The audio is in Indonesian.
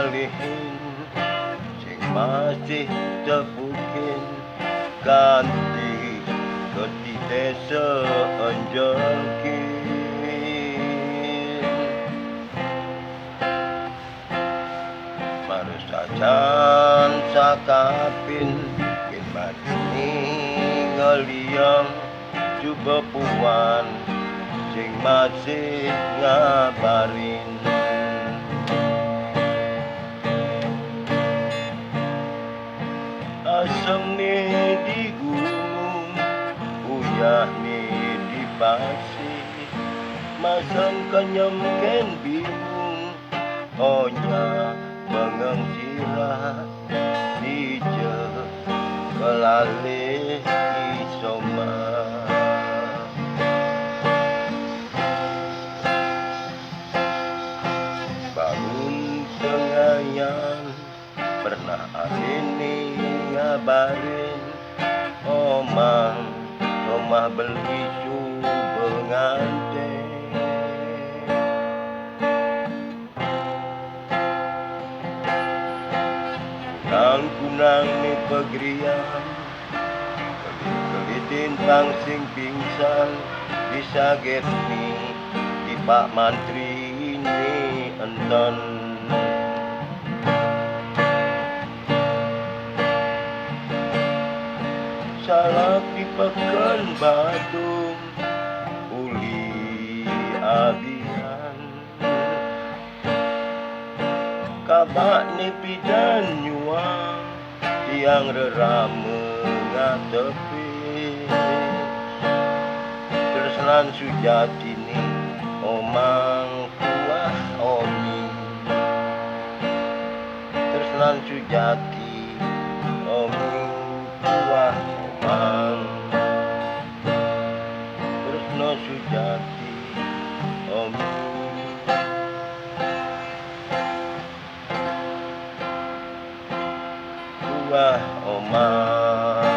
ngalihin sing masih tepukin ganti ketite seenjengkin marusajan sakapin kin madini ngeliang coba puan sing masih ngabarin asem nih di gunung uyah nih di pasir masam kenyem ken bingung onya bengeng sirah dije kelalih isoma bangun tengayan pernah alini ngabarin omah beli bengante kunang nih pegrian kelitin tang sing pingsan bisa get nih di Pak Mantri ini enten salah di Pekan Badung uli abian kabak nih pidan nyuang tiang rerame ngatepi tersenan sujati nih omang kuah omi tersenan sujati omi kuah omang tersenan sujati omi kuah omang